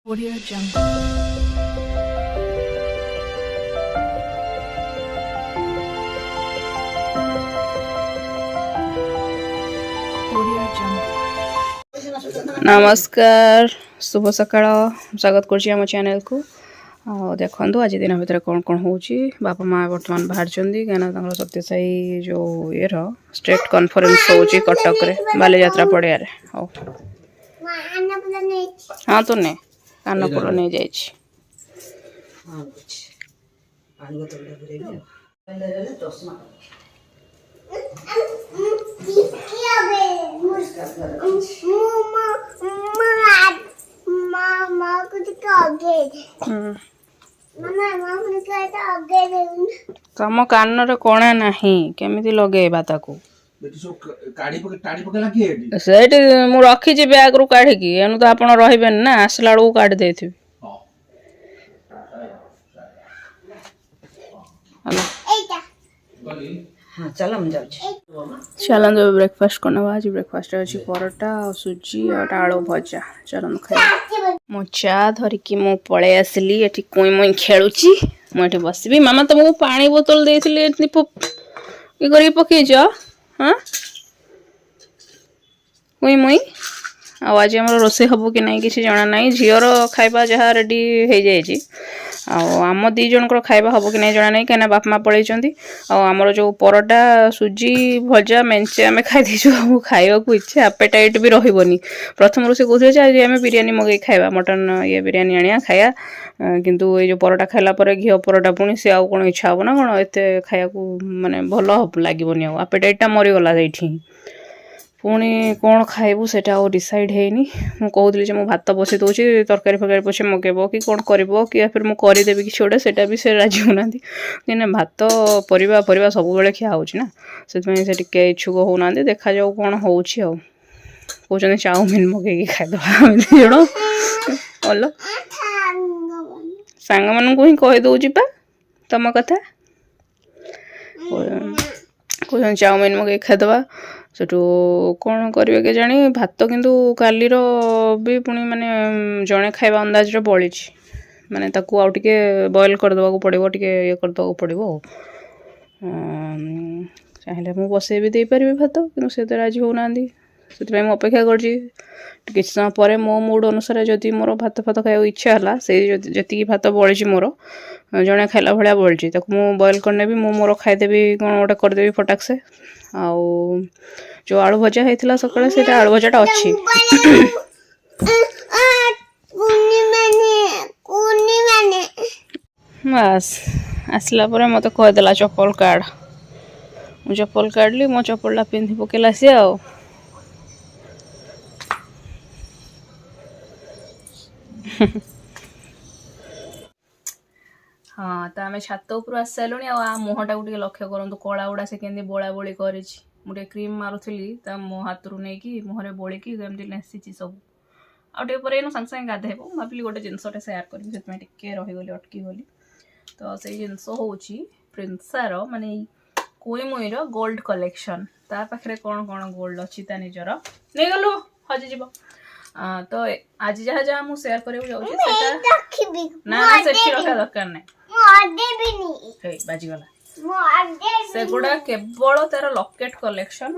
Audio Jungle. Audio Jungle. नमस्कार शुभ सकाळ स्वागत करछि हम चैनल को देखंतु आज दिन भीतर कौन कौन होउची बापा माँ वर्तमान बाहर चंदी कहना तंगर सत्यसाई जो ये रो स्टेट कॉन्फ्रेंस होउची कटक रे बाले यात्रा पड़िया रे हो हां तो ने कानपुर नहीं जाई छी तम कान रे कोणा नहीं केमिति लगेबा ताकू सेठी मु रखी बैग रु काढ़ी की एनु तो आपण रहिबेन ना आसला बेलू काढ़ी देथिबी चलन ब्रेकफास्ट करना आज ब्रेकफास्ट अच्छी परोटा और सुजी और आलू भजा चलन खाई मो चा धरिकी मु पळे आसली एठी कोई मोई खेलुची मु एठी बसबी मामा तुमको पानी बोतल देथिले एठी ई करी पकेज हां कोई मोई आज आम रोसे हम कि नहीं किसी जना ना झीर खाइबा जहाँ रेडी हो जाए आम दी जनकर खाइबा हम कि नहीं जना नहीं कहीं बापा माँ पलैंती आमर जो परोटा सुजी भजा मेंचे आम खाई खावा को इच्छा आपेटाइट भी रही प्रथम से कहते आज आम बिरियानी मगई खाइबा मटन ये बिरियानी आनिया खाया किंतु ये जो परोटा खाइला घी परोटा पुणी सी आउ कौन इच्छा हम ना कौन एत खाया माने भल लगे आपेटाइटा मरीगला ये पुणी कौन खाइबू से डिसाइड हैनी मु कहूली मु भात बसई दूसरी तरकारी फरकारी पछे मगेब कि कौन कर कि फिर मुझे करदेवी कि गोटे से भी से राजी होना कि भात परिवा परिवा सब बेले खिया होना से टे इच्छुक होना देखा जाऊ कौन हो कहते चाउमिन मगे खाईदे जन भल सांग मान ही कहीदे पा तुम कथा कहते चाउमिन मगे खाईदे सेठू कौन करेंगे के जानी भात किंतु कालीर भी पुणी माने जड़े खाइबा अंदाज बड़ी माने ताकू आउ टिके बॉयल करदेवा पड़ो टे ये करदेवा पड़ो चाहिए मुझे बसई भी दे पारि भात कि से तो राजी होना से अपेक्षा कर समय पर मो मूड अनुसार जदि मोर भात फात खाया इच्छा है से जी भात बड़ी मोर जड़े खाइला भाया बड़ी मुझे बॉयल करने भी मोर खाईदेवी कौन गोटे करदेवी फटाक से आउ जो आलू भजा होता सकाଳେ से आलू भजाटा अच्छी बस आसला पर मत कहीदेला चप्पल काढ़ मु चप्पल काढ़ली मो चप्पलटा पिंधि पकेला सी आ हाँ तो आम छात उपर आस सारूँ आ मुहटा को लक्ष्य करूँ कला गुड़ा से केमती बोला बोली कर क्रीम मारुली मो हाथ रू नहीं मुहर बोलिकी नेसी सब आगे पर सागे सागे गाधेब भाविली गोटे जिनसटे सेयार करी टे रहीगली अटकी गली तो से जिनस हूँ प्रिंसार माने कोई मुईर गोल्ड कलेक्शन ता पाखे कौन कौन गोल्ड अच्छी ता निजर नहीं गलु हजिज तो आज जहाँ जहाँ मुझे सेयार करने ना से रखा दरकार नहीं बाजीगला से गुड़ा केवल तार लकेट कलेक्शन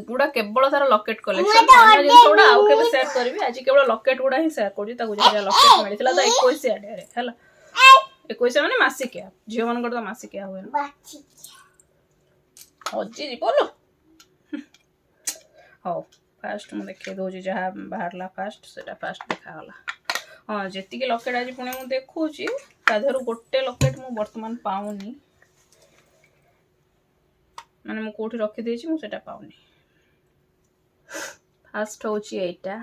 गुड़ा केवल तार लकेट कलेक्शन गुड़ा आउ केबे शेयर करबी आज केवल लकेट गुड़ा ही शेयर करूँ लकेट मिलता तो 21 है 21 माने मासिकिया झील मान तो मासिकिया हुए हजी बोलो हाँ फास्ट मुझे देखे दूसरी जहाँ बाहर फास्ट से फास्ट देखागला हाँ जी लकेट आज पुणी मुझे देखुची ताधर गोटे लकेट मु बर्तमान पाऊनी माने मु कोठी रखी देछि मु सेटा पाऊनी फास्ट होची एटा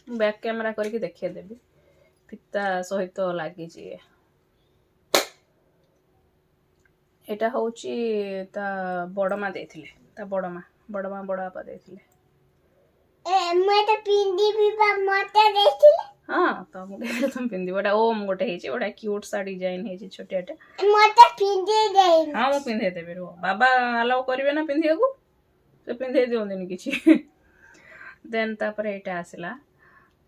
बैक कैमरा करके देखिए देबी फिता सहित लागी जी एटा होची ता बड़मा देथिले ता बड़मा बड़ापा देथिले मते पिंदी भी मते देथिले हाँ तो मुझे तुम पिंदी बड़ा ओम गोटे है बड़ा क्यूट सा डिजाइन है छोटियाटे मते पिंदी दे हाँ मु पिंधे देबे रो बाबा अलाउ करिवे ना पिंधिया को से पिंधे दियंदिनी किछि ଦେନ୍ ତାପରେ ଏଇଟା ଆସିଲା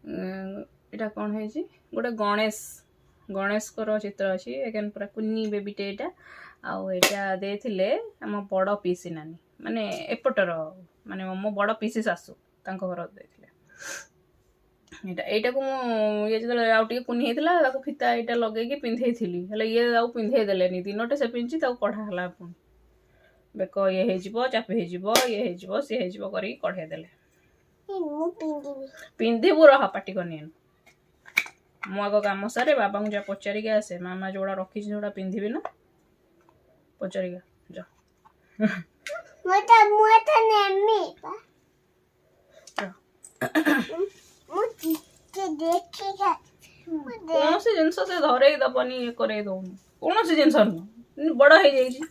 ଏଇଟା କ'ଣ ହେଇଛି ଗୋଟେ ଗଣେଶଙ୍କର ଚିତ୍ର ଅଛି ଏଗେନ୍ ପୁରା କୁନି ବେବିଟେ ଏଇଟା ଆଉ ଏଇଟା ଦେଇଥିଲେ ଆମ ବଡ଼ ପିଇସି ନାନୀ ମାନେ ଏପଟର ମାନେ ମୋ ବଡ଼ ପିଇସି ଶାଶୁ ତାଙ୍କ ଘର ଦେଇଥିଲେ ଏଇଟାକୁ ମୁଁ ଇଏ ଯେତେବେଳେ ଆଉ ଟିକେ କୁନି ହେଇଥିଲା ତାକୁ ଫିତା ଏଇଟା ଲଗେଇକି ପିନ୍ଧେଇଥିଲି ହେଲେ ଇଏ ଆଉ ପିନ୍ଧେଇ ଦେଲେନି ଦିନଟେ ସେ ପିନ୍ଧିଛି ତାକୁ କଢ଼ା ହେଲା ପୁଣି ବେକ ଇଏ ହେଇଯିବ ଚାପି ହେଇଯିବ ଇଏ ହେଇଯିବ ସିଏ ହେଇଯିବ କରିକି କଢ଼େଇ ଦେଲେ ପିନ୍ଧିବୁ ରହ ପାଟି କରିନି ମୁଁ ଆଗ କାମ ସାରେ ବାବାଙ୍କୁ ଯା ପଚାରିକି ଆସେ ମାମା ଯୋଉଟା ରଖିଛି ଯୋଉଟା ପିନ୍ଧିବି ନା ପଚାରିକି ଯା କୌଣସି ଜିନିଷ ସେ ଧରେଇ ଦବନି ଇଏ କରେଇ ଦଉନି କୌଣସି ଜିନିଷ ନୁହଁ ବଡ଼ ହେଇଯାଇଛି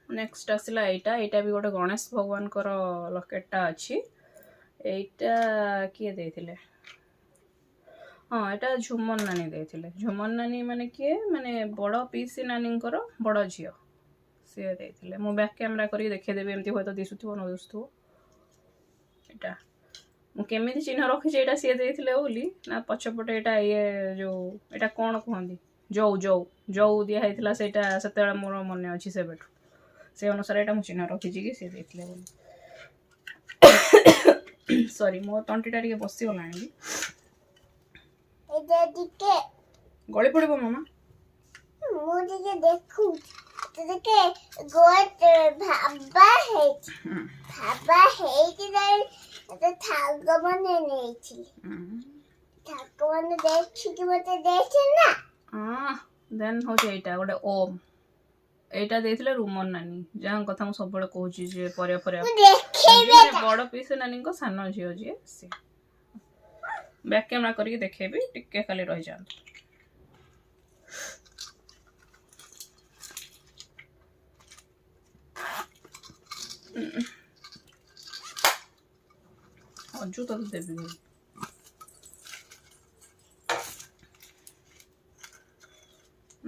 ନେକ୍ସଟ ଆସିଲା ଏଇଟା ବି ଗୋଟେ ଗଣେଶ ଭଗବାନଙ୍କର ଲକେଟଟା ଅଛି ଏଇଟା କିଏ ଦେଇଥିଲେ ହଁ ଏଇଟା ଝୁମନ ନାନୀ ଦେଇଥିଲେ ଝୁମନ ନାନୀ ମାନେ କିଏ ମାନେ ବଡ଼ ପିଇସି ନାନୀଙ୍କର ବଡ଼ ଝିଅ ସିଏ ଦେଇଥିଲେ ମୁଁ ବ୍ୟାକ୍ କ୍ୟାମେରା କରିକି ଦେଖେଇଦେବି ଏମିତି ହୁଏତ ଦିଶୁଥିବ ନ ଦିଶୁଥିବ ଏଇଟା ମୁଁ କେମିତି ଚିହ୍ନ ରଖିଛି ଏଇଟା ସିଏ ଦେଇଥିଲେ ବୋଲି ନା ପଛପଟେ ଏଇଟା ଇଏ ଯୋଉ ଏଇଟା କ'ଣ କୁହନ୍ତି ଜଉ ଦିଆ ହେଇଥିଲା ସେଇଟା ସେତେବେଳେ ମୋର ମନେ ଅଛି ସେବେଠୁ ସେ ଅନୁସାରେ ଏଇଟା ମୁଁ ଚିହ୍ନ ରଖିଛି କି ସିଏ ଦେଇଥିଲେ ବୋଲି ସରି ମୋ ତଣ୍ଟିଟା ଟିକେ ବସିଗଲାଣି ଗଳି ପଡ଼ିବ ମାମା ମୁଁ ଟିକେ ଦେଖୁଛି ଟିକେ ଗୋଟେ ଭାବା ହେଇକି ଠାକୁରମାନେ ନେଇଥିଲି ଠାକୁରମାନେ ଦେଖିକି ମତେ ଦେଇଥିଲେ ନା ଦେନ୍ ହେଉଛି ଏଇଟା ଗୋଟେ ଓମ୍ ଏଇଟା ଦେଇଥିଲେ ରୁମନ ନାନୀ ଯାହାଙ୍କ କଥା ମୁଁ ସବୁବେଳେ କହୁଛି ଯେ ପରିବା ବଡ଼ ପିଇସି ନାନୀଙ୍କ ସାନ ଝିଅ ଯିଏ ସିଏ ବ୍ୟାକ୍ କ୍ୟାମେରା କରିକି ଦେଖେଇବି ଟିକେ ଖାଲି ରହିଯାଆନ୍ତୁ ଅଜୁ ତତେ ଦେବି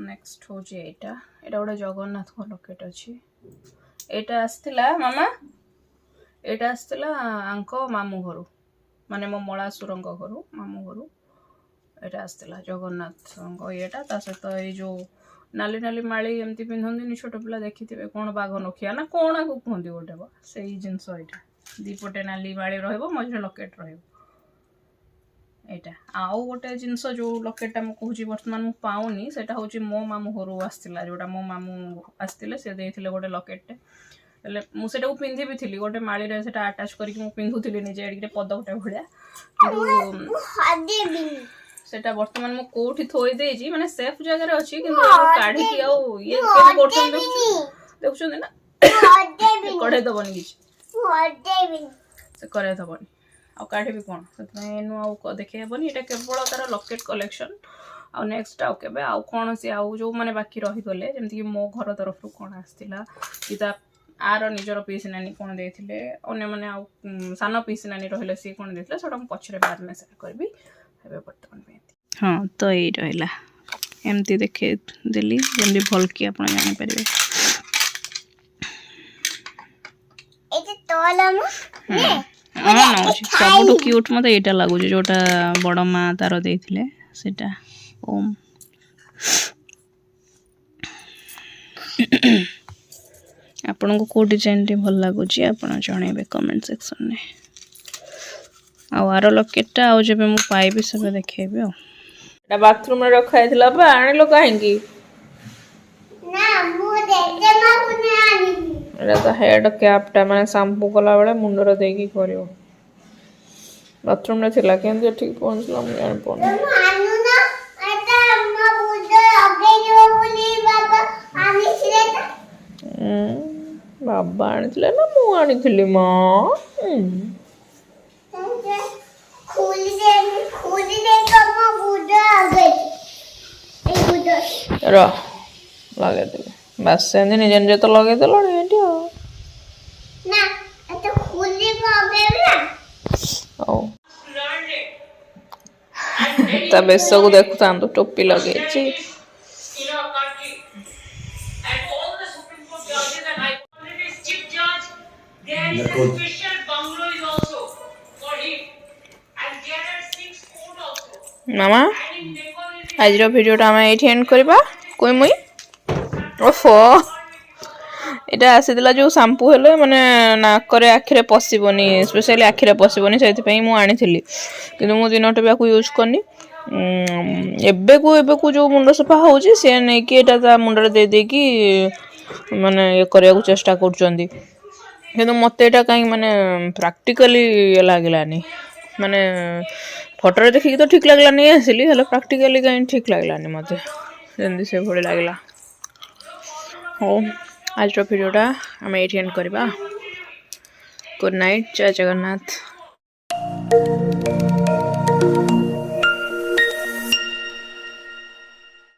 ନେକ୍ସଟ ହେଉଛି ଏଇଟା ଗୋଟେ ଜଗନ୍ନାଥଙ୍କ ଲକେଟ ଅଛି ଏଇଟା ଆସିଥିଲା ମାମା ଏଇଟା ଆସିଥିଲା ଆଙ୍କ ମାମୁଁ ଘରୁ ମାନେ ମୋ ମଳାସୁରଙ୍କ ଘରୁ ମାମୁଁ ଘରୁ ଏଇଟା ଆସିଥିଲା ଜଗନ୍ନାଥଙ୍କ ଇଏଟା ତା ସହିତ ଏଇ ଯେଉଁ ନାଲି ନାଲି ମାଳି ଏମିତି ପିନ୍ଧନ୍ତିନି ଛୋଟ ପିଲା ଦେଖିଥିବେ କ'ଣ ବାଘ ନଖିଆ ନା କ'ଣ ଆକୁ କୁହନ୍ତି ଗୋଟେ ସେଇ ଜିନିଷ ଏଇଟା ଦିପଟେ ନାଲି ମାଳି ରହିବ ମଝିରେ ଲକେଟ ରହିବ ଏଇଟା ଆଉ ଗୋଟେ ଜିନିଷ ଯେଉଁ ଲକେଟଟା ମୁଁ କହୁଛି ବର୍ତ୍ତମାନ ମୁଁ ପାଉନି ସେଇଟା ହେଉଛି ମୋ ମାମୁଁ ଘରୁ ଆସିଥିଲା ଯେଉଁଟା ମୋ ମାମୁଁ ଆସିଥିଲେ ସେ ଦେଇଥିଲେ ଗୋଟେ ଲକେଟଟେ ହେଲେ ମୁଁ ସେଟାକୁ ପିନ୍ଧି ବି ଥିଲି ଗୋଟେ ମାଳିରେ ସେଟା ଆଟାଚ୍ କରିକି ମୁଁ ପିନ୍ଧୁଥିଲି ନିଜେ ଏଡ଼ିକି ପଦକଟେ ଭଳିଆ କିନ୍ତୁ ସେଟା ବର୍ତ୍ତମାନ ମୁଁ କୋଉଠି ଥୋଇ ଦେଇଛି ମାନେ ସେଫ୍ ଜାଗାରେ ଅଛି କିନ୍ତୁ କାଢିକି ଆଉ ଇଏ କରୁଛନ୍ତି ଦେଖୁଛନ୍ତି ନା କଢେଇ ଦବନି କିଛି ସେ କରେଇ ଦବନି ଆଉ କାଢିବି କ'ଣ ସେଥିପାଇଁ ଏନୁ ଆଉ ଦେଖେଇ ହେବନି ଏଇଟା କେବଳ ତାର ଲକେଟ କଲେକ୍ସନ୍ ଆଉ ନେକ୍ସଟ ଆଉ କେବେ ଆଉ କୌଣସି ଆଉ ଯେଉଁମାନେ ବାକି ରହିଗଲେ ଯେମିତିକି ମୋ ଘର ତରଫରୁ କ'ଣ ଆସିଥିଲା କି ତା ଆର ନିଜର ପିଇସି ନାନୀ କ'ଣ ଦେଇଥିଲେ ଅନ୍ୟମାନେ ଆଉ ସାନ ପିଇସି ନାନୀ ରହିଲେ ସିଏ କ'ଣ ଦେଇଥିଲେ ସେଇଟା ମୁଁ ପଛରେ ବାଦ ମେସେଜ କରିବି ଏବେ ବର୍ତ୍ତମାନ ପାଇଁ ହଁ ତ ଏଇ ରହିଲା ଏମିତି ଦେଖେଇଦେଲି ଯେମିତି ଭଲକି ଆପଣ ଜାଣିପାରିବେ ନେଉଛି ସବୁଠୁ କ୍ୟୁଟ୍ ମୋତେ ଏଇଟା ଲାଗୁଛି ଯେଉଁଟା ବଡ଼ ମା ତାର ଦେଇଥିଲେ ସେଇଟା ଓମ୍ ଆପଣଙ୍କୁ କେଉଁ ଡିଜାଇନଟି ଭଲ ଲାଗୁଛି ଆପଣ ଜଣେଇବେ କମେଣ୍ଟ ସେକ୍ସନରେ ଆଉ ଆର ଲକେଟଟା ଆଉ ଯେବେ ମୁଁ ପାଇବି ସେବେ ଦେଖେଇବି ଆଉ ଏଇଟା ବାଥରୁମରେ ରଖା ହେଇଥିଲା ବା ଆଣିଲ କାହିଁକି ଏଇଟା ତ ହେଡ୍ କ୍ୟାପ୍ଟା ମାନେ ସାମ୍ପୁ କଲାବେଳେ ମୁଣ୍ଡରେ ଦେଇକି କରିବ ବାଥରୁମରେ ଥିଲା କେମିତି ଏଠିକି ପହଞ୍ଚିଲା ମୁଁ ଜାଣିପାରୁନି ବାବା ଆଣିଥିଲେ ନା ମୁଁ ଆଣିଥିଲି ମା ଲଗେଇଦେଲି ବାସ୍ ସେମିତି ନିଜେ ନିଜେ ତ ଲଗେଇଦେଲଣି ଏଠି ଆଉ ହଉ ତା ବେଶକୁ ଦେଖୁଥାନ୍ତୁ ଟୋପି ଲଗେଇଛି ମାମା ଆଜିର ଭିଡ଼ିଓଟା ଆମେ ଏଇଠି ଏଣ୍ଡ କରିବା କହି ମୁଇଁ ଓଫୋ এটা ଆସିଥିଲା ଯେଉଁ ସାମ୍ପୁ ହେଲେ ମାନେ ନାକରେ ଆଖିରେ ପଶିବନି ସ୍ପେଶାଲି ଆଖିରେ ପଶିବନି ସେଇଥିପାଇଁ ମୁଁ ଆଣିଥିଲି କିନ୍ତୁ ମୁଁ ଦିନଟେ ବି ଆକୁ ୟୁଜ୍ କରିନି ଏବେକୁ ଯେଉଁ ମୁଣ୍ଡ ସଫା ହେଉଛି ସେ ନେଇକି ଏଇଟା ତା ମୁଣ୍ଡରେ ଦେଇ ଦେଇକି ମାନେ ଇଏ କରିବାକୁ ଚେଷ୍ଟା କରୁଛନ୍ତି କିନ୍ତୁ ମୋତେ ଏଇଟା କାହିଁକି ମାନେ ପ୍ରାକ୍ଟିକାଲି ଲାଗିଲାନି ମାନେ ଫଟୋରେ ଦେଖିକି ତ ଠିକ୍ ଲାଗିଲା ନେଇ ଆସିଲି ହେଲେ ପ୍ରାକ୍ଟିକାଲି କାହିଁକି ଠିକ୍ ଲାଗିଲାନି ମୋତେ ଯେମିତି ସେଭଳି ଲାଗିଲା ହଉ ଆଜିର ଭିଡ଼ିଓଟା ଆମେ ଏଇଠି ଏଣ୍ଡ କରିବା ଗୁଡ୍ ନାଇଟ୍ ଜୟ ଜଗନ୍ନାଥ